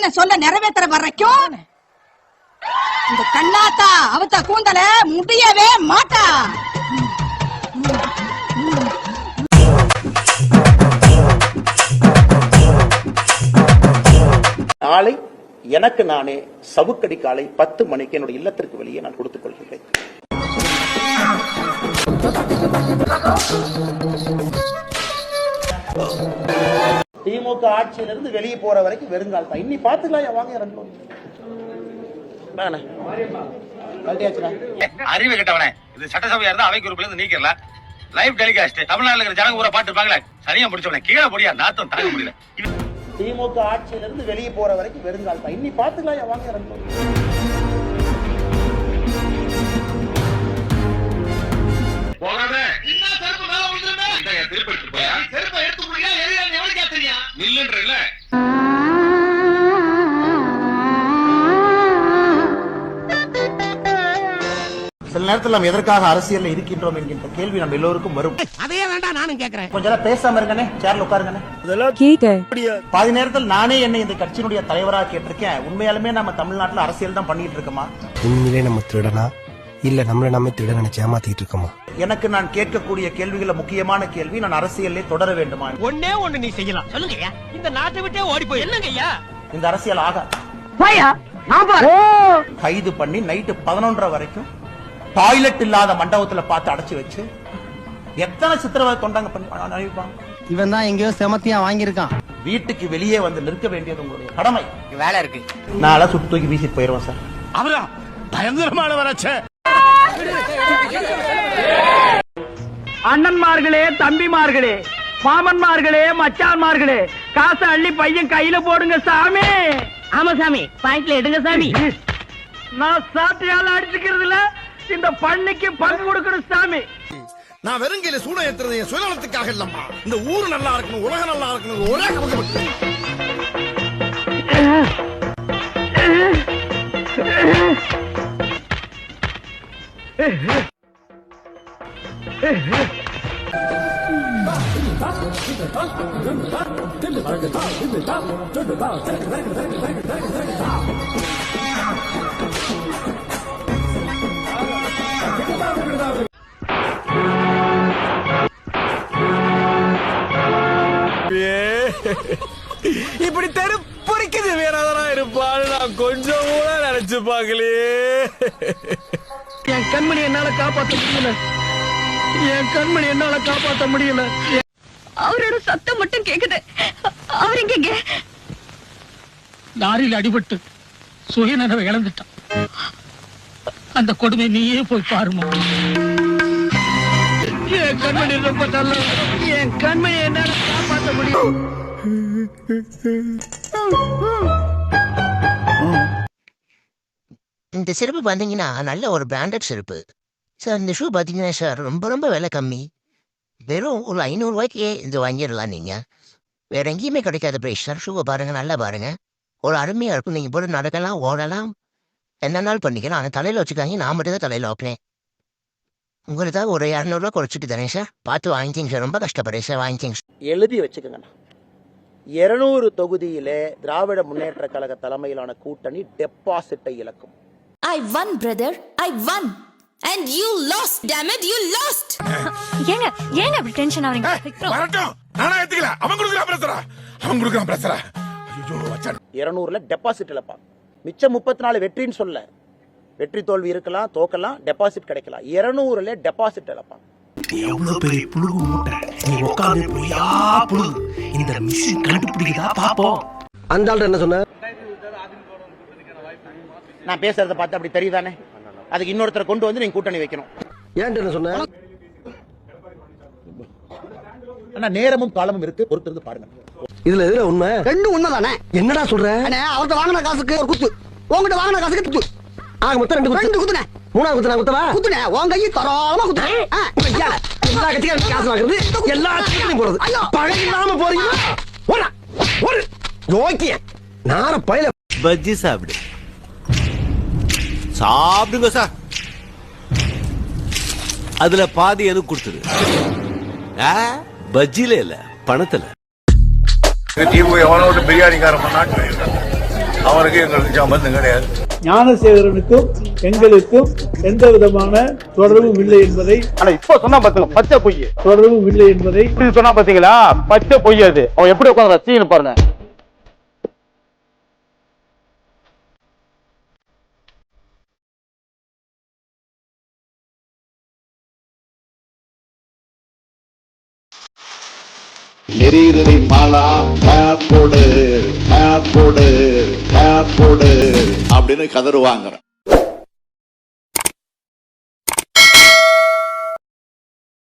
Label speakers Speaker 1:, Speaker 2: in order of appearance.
Speaker 1: சொன்ன சொல்ல நிறைவேற்ற வரைக்கும் இந்த கண்ணாத்தா அவத்த கூந்தல முடியவே மாட்டா.
Speaker 2: நாளை எனக்கு நானே சவுக்கடி காலை 10 மணிக்கு என்னுடைய இல்லத்திற்கு வெளியே நான் கொடுத்துக் கொள்கிறேன். திமுக ஆட்சியிலிருந்து வெளியே போற வரைக்கும் வெறுங்கால் தான். இன்னி பாத்துக்கலாம் வாங்க 2
Speaker 3: அறிவு கட்டவனே. இது சட்டசபையா இருந்தா அவை குரூப்ல இருந்து நீக்கிறல. லைவ் டெலிகாஸ்ட் தமிழ்நாட்டுல இருக்கிற ஜனங்க ஊரா பாட்டு இருப்பாங்களே, சரியா முடிச்சவனே கீழே போடியா நாத்தம் தாங்க முடியல.
Speaker 2: திமுக ஆட்சியிலிருந்து வெளியே போற வரைக்கும் வெறுங்கால் தான். இன்னி பாத்துக்கலாம் வாங்க 2
Speaker 3: போகாத. என்ன செருப்பு மேல விழுந்துருமே. இந்த செருப்பு எடுத்து போயா. செருப்பை எடுத்து முடியா எரியா எவனுக்கு தெரியா. நில்லுன்றல.
Speaker 2: சில நேரத்தில் நாம் எதற்காக அரசியல்ல இருக்கின்றோம் என்கின்ற கேள்வி நம்ம எல்லோருக்கும் வரும்.
Speaker 4: அதையே வேண்டாம் நானும் கேக்குறேன்.
Speaker 2: கொஞ்ச நேரம் பேசாம இருங்கனே, சேர்ல உட்காருங்கனே. பாதி நேரத்தில் நானே என்னை இந்த கட்சியினுடைய தலைவராக கேட்டிருக்கேன். உண்மையாலுமே நம்ம தமிழ்நாட்டுல அரசியல் தான் பண்ணிட்டு இருக்கோமா?
Speaker 5: உண்மையிலே நம்ம திருடனா இல்ல நம்மள நாமே திருட நினைச்சு ஏமாத்திட்டு இருக்கோமா?
Speaker 2: எனக்கு நான் கேட்கக்கூடிய கேள்விகள முக்கியமான கேள்வி, நான் அரசியலே தொடர வேண்டுமா?
Speaker 4: ஒண்ணே ஒண்ணு நீ செய்யலாம். சொல்லுங்கய்யா. இந்த நாட்டை விட்டே ஓடி போய் என்னங்கய்யா?
Speaker 2: இந்த அரசியல் ஆகா. கைது பண்ணி நைட்டு 11:30 வரைக்கும் டாய்லெட் இல்லாத மண்டபத்துல பார்த்து அடைச்சு வச்சு எத்தனை சித்திரவதை தொண்டாங்க பண்ணி
Speaker 6: இவன் தான் எங்கேயோ செமத்தியா வாங்கியிருக்கான்.
Speaker 2: வீட்டுக்கு வெளியே வந்து நிற்க வேண்டியது உங்களுடைய கடமை.
Speaker 6: வேலை இருக்கு.
Speaker 2: நான் சுட்டு தூக்கி வீசிட்டு போயிருவேன் சார்.
Speaker 3: அவரா பயங்கரமான வராச்சே.
Speaker 7: அண்ணன்மார்களே, தம்பிமார்களே, மாமன்மார்களே, மச்சான்மார்களே, காசை அள்ளி பையன் கையில போடுங்க சாமி. ஆமா சாமி, பாயிண்ட்ல எடுங்க சாமி. நான் சாட்டையால அடிச்சுக்கிறதுல இந்த பண்ணிக்கு பங்கு கொடுக்கணும் சாமி.
Speaker 3: நான் வெறுங்கையில சூட ஏத்துறது என் சுயநலத்துக்காக இல்லம்மா. இந்த ஊரு நல்லா இருக்கணும், உலகம் நல்லா இருக்கணும், ஒரே
Speaker 5: இப்படி தெரு பொறிக்குது வேறதா இருப்பான்னு நான் கொஞ்சம் கூட நினைச்சு பாக்கலையே.
Speaker 7: என் கண்மணி என்னால காப்பாற்ற முடியல. என் கண்மணி என்னால காப்பாற்ற முடியல.
Speaker 1: அவரோட சத்தம் மட்டும் கேக்குது. அவர் எங்க?
Speaker 7: லாரியில் அடிபட்டு சுயநனவை இழந்துட்டான். அந்த கொடுமை நீயே போய் பாருமா. என் கண்மணி ரொம்ப நல்ல. என் கண்மணி என்னால காப்பாற்ற முடியும்.
Speaker 6: இந்த செருப்பு பாத்தீங்கன்னா நல்ல ஒரு பிராண்டட் செருப்பு சார். இந்த ஷூ பாத்தீங்கன்னா சார் ரொம்ப ரொம்ப விலை கம்மி. வெறும் ஒரு 500 ரூபாய்க்கு இது வாங்கிடலாம். நீங்க வேற எங்கேயுமே கிடைக்காத பிரைஸ் சார். ஷூவை பாருங்க, நல்லா பாருங்க. ஒரு அருமையா இருக்கும். நீங்க போட்டு நடக்கலாம், ஓடலாம், என்ன நாள் பண்ணிக்கலாம். ஆனால் தலையில வச்சுக்காங்க, நான் மட்டும் தான் தலையில வைப்பேன். உங்களுக்காக ஒரு 200 ரூபா குறைச்சிட்டு தரேன் சார். பார்த்து வாங்கிக்கிங்க சார். ரொம்ப கஷ்டப்படுறேன் சார், வாங்கிக்கிங்க.
Speaker 2: எழுதி வச்சுக்கோங்க. 200 தொகுதியிலே திராவிட முன்னேற்ற கழக தலைமையிலான கூட்டணி டெபாசிட்டை இழக்கும்.
Speaker 8: I won, brother. I won. And you lost. Damn it, you lost. ஏங்க அப்படி டென்ஷன் ஆவறீங்க?
Speaker 3: வரட்டும். நானா ஏத்துக்கல. அவன் குடுக்குறான் பிரஷரா. அவன் குடுக்குறான் பிரஷரா. ஐயோ அச்சா.
Speaker 2: 200ல டெபாசிட் இழப்பான். மிச்சம் 34 வெற்றின்னு சொல்ல. வெற்றி தோல்வி இருக்கலாம், தோக்கலாம், டெபாசிட் கிடைக்கலாம். 200ல டெபாசிட் இழப்பான்.
Speaker 5: எவ்வளவு பெரிய புழுகு மூட்டை. நீ உட்கார்ந்து பொய்யா புழுகு. இந்த மிஷின் கண்டுபிடிக்குதா பாப்போம்.
Speaker 6: அந்த ஆள் என்ன சொன்ன?
Speaker 2: நான் பேசுறத பார்த்து அப்படி தெரியுதானே? அதுக்கு இன்னொருத்தரை கொண்டு வந்து நீங்க கூட்டணி வைக்கணும்.
Speaker 6: ஏன் என்ன சொன்ன?
Speaker 2: ஆனா நேரமும் காலமும் இருக்கு, பொறுத்து இருந்து பாருங்க.
Speaker 6: இதுல எதுல உண்மை? ரெண்டும் உண்மைதானே. என்னடா சொல்ற? அவர்கிட்ட வாங்கின காசுக்கு ஒரு குத்து, உங்ககிட்ட வாங்கின காசுக்கு குத்து. ஆக மொத்தம் 2 குத்துனே. 3ஆவது குத்துனா குத்தவா? குத்துனே. உன் கையை தரோமா குத்துனே. எல்லா கட்சியும் காசு வாங்குறது, எல்லா கட்சியும் போறது. பழகிடாம போறீங்க. போடா. ஒரு யோக்கிய நார பையில
Speaker 5: பஜ்ஜி சாப்பிடு. சாப்பிடுங்க சார். அதுல பாதி எது கொடுத்துரு. பஜ்ஜில இல்ல, பணத்துல.
Speaker 3: எவனோ ஒரு பிரியாணிக்காரன் அவருக்கு எங்களுக்கு சம்பந்தம் கிடையாது.
Speaker 9: ஞானசேகரனுக்கும் எங்களுக்கும் எந்த விதமான தொடர்பும் இல்லை என்பதை
Speaker 2: இப்ப சொன்னா பாத்துங்க பச்சை பொய்
Speaker 9: தொடர்பும் இல்லை என்பதை
Speaker 2: சொன்னா பாத்தீங்களா பச்சை பொய் அது. அவன் எப்படி உட்காந்து ரசின்னு பாருங்க.
Speaker 3: எரியுதடி மாலா போடு போடு போடு அப்படின்னு கதறுவாங்க.